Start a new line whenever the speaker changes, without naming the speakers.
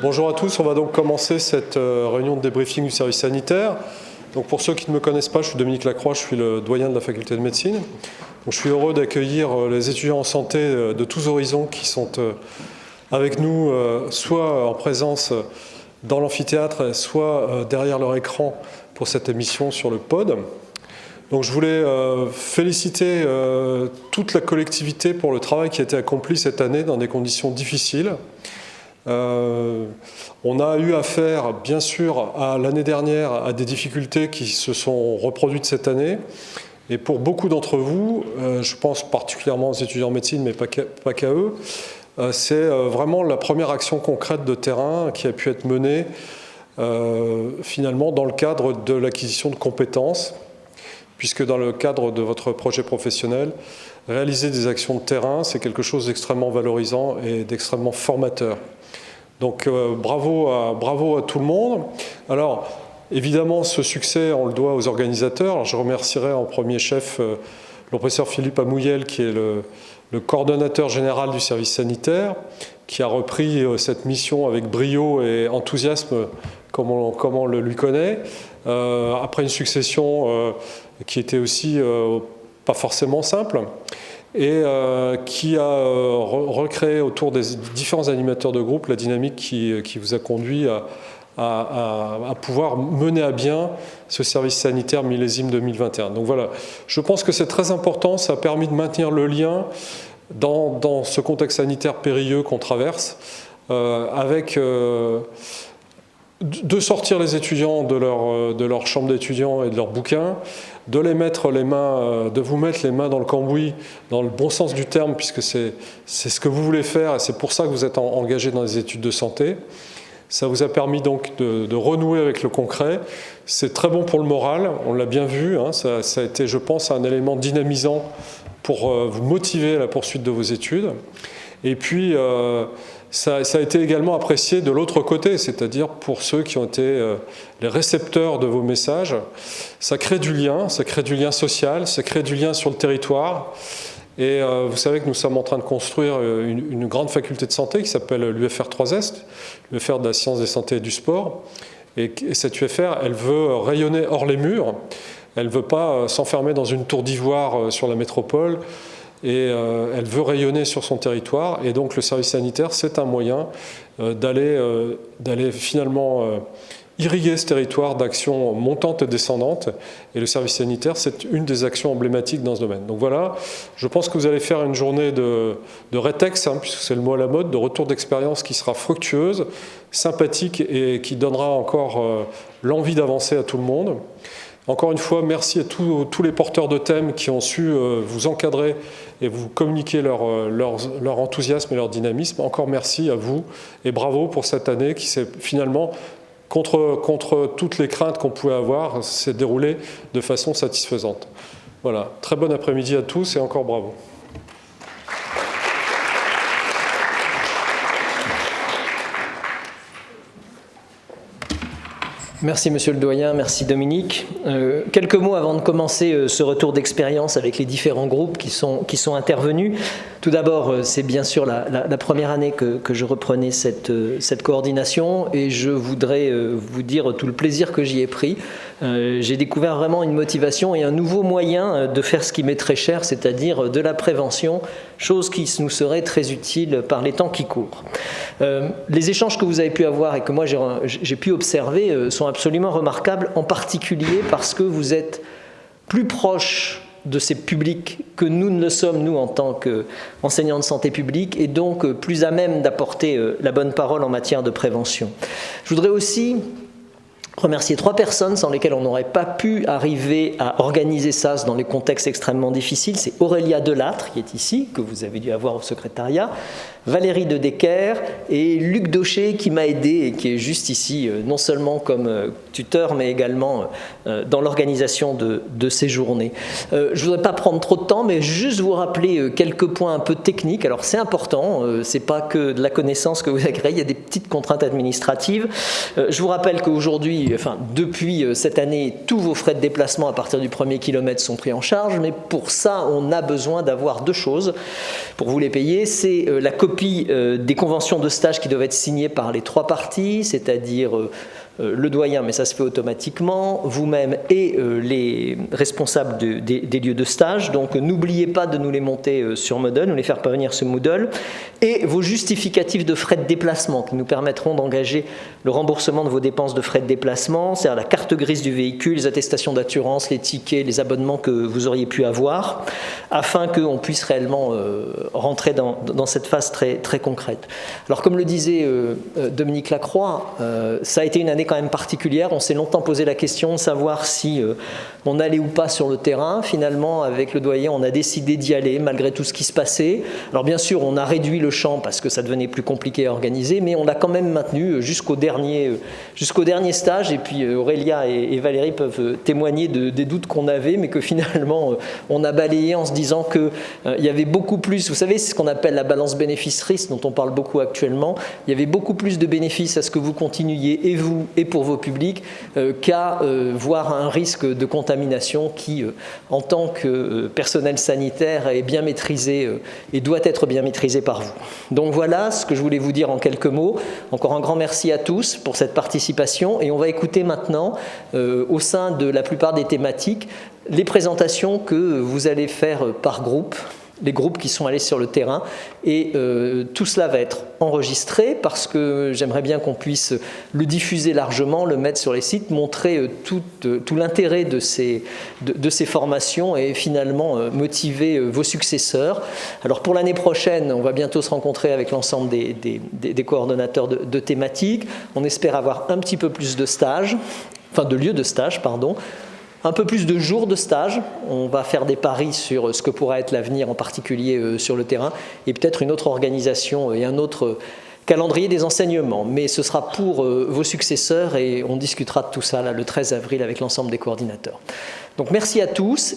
Bonjour à tous, on va donc commencer cette réunion de débriefing du service sanitaire. Donc pour ceux qui ne me connaissent pas, je suis Dominique Lacroix, je suis le doyen de la faculté de médecine. Donc je suis heureux d'accueillir les étudiants en santé de tous horizons qui sont avec nous, soit en présence dans l'amphithéâtre, soit derrière leur écran pour cette émission sur le pod. Donc je voulais féliciter toute la collectivité pour le travail qui a été accompli cette année dans des conditions difficiles. On a eu affaire, bien sûr, l'année dernière à des difficultés qui se sont reproduites cette année. Et pour beaucoup d'entre vous, je pense particulièrement aux étudiants en médecine, mais pas qu'à eux, c'est vraiment la première action concrète de terrain qui a pu être menée finalement dans le cadre de l'acquisition de compétences, puisque dans le cadre de votre projet professionnel, réaliser des actions de terrain, c'est quelque chose d'extrêmement valorisant et d'extrêmement formateur. Donc bravo à tout le monde. Alors évidemment ce succès on le doit aux organisateurs. Alors, je remercierai en premier chef le professeur Philippe Amouyel qui est le coordonnateur général du service sanitaire, qui a repris cette mission avec brio et enthousiasme comme on le lui connaît, après une succession qui était aussi pas forcément simple, et qui a recréé autour des différents animateurs de groupe la dynamique qui vous a conduit à pouvoir mener à bien ce service sanitaire millésime 2021. Donc voilà, je pense que c'est très important, ça a permis de maintenir le lien dans ce contexte sanitaire périlleux qu'on traverse, avec de sortir les étudiants de leur chambre d'étudiants et de leurs bouquins, de vous mettre les mains dans le cambouis, dans le bon sens du terme, puisque c'est ce que vous voulez faire et c'est pour ça que vous êtes engagé dans les études de santé. Ça vous a permis donc de renouer avec le concret. C'est très bon pour le moral, on l'a bien vu, hein, ça a été, je pense, un élément dynamisant pour vous motiver à la poursuite de vos études. Et puis, ça a été également apprécié de l'autre côté, c'est-à-dire pour ceux qui ont été les récepteurs de vos messages. Ça crée du lien social, ça crée du lien sur le territoire. Et vous savez que nous sommes en train de construire une grande faculté de santé qui s'appelle l'UFR 3Est, l'UFR de la science des santé et du sport. Et cette UFR, elle veut rayonner hors les murs. Elle ne veut pas s'enfermer dans une tour d'ivoire sur la métropole. Et elle veut rayonner sur son territoire. Et donc le service sanitaire, c'est un moyen d'aller finalement irriguer ce territoire d'actions montantes et descendantes. Et le service sanitaire, c'est une des actions emblématiques dans ce domaine. Donc voilà, je pense que vous allez faire une journée de rétex, hein, puisque c'est le mot à la mode, de retour d'expérience qui sera fructueuse, sympathique et qui donnera encore l'envie d'avancer à tout le monde. Encore une fois, merci à tous les porteurs de thèmes qui ont su vous encadrer et vous communiquer leur enthousiasme et leur dynamisme. Encore merci à vous et bravo pour cette année qui s'est finalement, contre toutes les craintes qu'on pouvait avoir, s'est déroulée de façon satisfaisante. Voilà, très bon après-midi à tous et encore bravo.
Merci Monsieur le Doyen, merci Dominique. Quelques mots avant de commencer ce retour d'expérience avec les différents groupes qui sont intervenus. Tout d'abord, c'est bien sûr la première année que je reprenais cette coordination et je voudrais vous dire tout le plaisir que j'y ai pris. J'ai découvert vraiment une motivation et un nouveau moyen de faire ce qui m'est très cher, c'est-à-dire de la prévention, chose qui nous serait très utile par les temps qui courent. Les échanges que vous avez pu avoir et que moi j'ai pu observer sont absolument remarquables, en particulier parce que vous êtes plus proche de ces publics que nous ne le sommes, nous, en tant qu'enseignants de santé publique, et donc plus à même d'apporter la bonne parole en matière de prévention. Je voudrais aussi remercier 3 personnes sans lesquelles on n'aurait pas pu arriver à organiser ça dans les contextes extrêmement difficiles. C'est Aurélia Delattre, qui est ici, que vous avez dû avoir au secrétariat, Valérie de Decker et Luc Daucher, qui m'a aidé et qui est juste ici, non seulement comme tuteur, mais également dans l'organisation de ces journées. Je ne voudrais pas prendre trop de temps, mais juste vous rappeler quelques points un peu techniques. Alors c'est important, c'est pas que de la connaissance que vous agréez, il y a des petites contraintes administratives. Je vous rappelle qu'aujourd'hui, depuis cette année, tous vos frais de déplacement à partir du 1er kilomètre sont pris en charge, mais pour ça, on a besoin d'avoir 2 choses pour vous les payer. C'est la copie copie des conventions de stage qui doivent être signées par les 3 parties, c'est-à-dire le doyen, mais ça se fait automatiquement, vous-même et les responsables des lieux de stage. Donc n'oubliez pas de nous les monter sur Moodle, nous les faire parvenir sur Moodle, et vos justificatifs de frais de déplacement qui nous permettront d'engager le remboursement de vos dépenses de frais de déplacement, c'est-à-dire la carte grise du véhicule, les attestations d'assurance, les tickets, les abonnements que vous auriez pu avoir, afin qu'on puisse réellement rentrer dans cette phase très, très concrète. Alors comme le disait Dominique Lacroix, ça a été une année quand même particulière. On s'est longtemps posé la question de savoir si on allait ou pas sur le terrain. Finalement, avec le doyen, on a décidé d'y aller malgré tout ce qui se passait. Alors bien sûr, on a réduit le champ parce que ça devenait plus compliqué à organiser, mais on l'a quand même maintenu jusqu'au dernier stage. Et puis Aurélia et Valérie peuvent témoigner des doutes qu'on avait, mais que finalement, on a balayé en se disant qu'il y avait beaucoup plus, vous savez, c'est ce qu'on appelle la balance bénéfice-risque, dont on parle beaucoup actuellement. Il y avait beaucoup plus de bénéfices à ce que vous continuiez, et vous, et pour vos publics, qu'à voir un risque de contamination qui, en tant que personnel sanitaire, est bien maîtrisé et doit être bien maîtrisé par vous. Donc voilà ce que je voulais vous dire en quelques mots. Encore un grand merci à tous pour cette participation, et on va écouter maintenant, au sein de la plupart des thématiques, les présentations que vous allez faire par groupe, les groupes qui sont allés sur le terrain, et tout cela va être enregistré parce que j'aimerais bien qu'on puisse le diffuser largement, le mettre sur les sites, montrer tout l'intérêt de ces formations et finalement motiver vos successeurs. Alors pour l'année prochaine, on va bientôt se rencontrer avec l'ensemble des coordonnateurs de thématiques. On espère avoir un petit peu plus de stages, enfin de lieux de stage, pardon. Un peu plus de jours de stage, on va faire des paris sur ce que pourra être l'avenir, en particulier sur le terrain, et peut-être une autre organisation et un autre calendrier des enseignements. Mais ce sera pour vos successeurs, et on discutera de tout ça là, le 13 avril avec l'ensemble des coordinateurs. Donc merci à tous.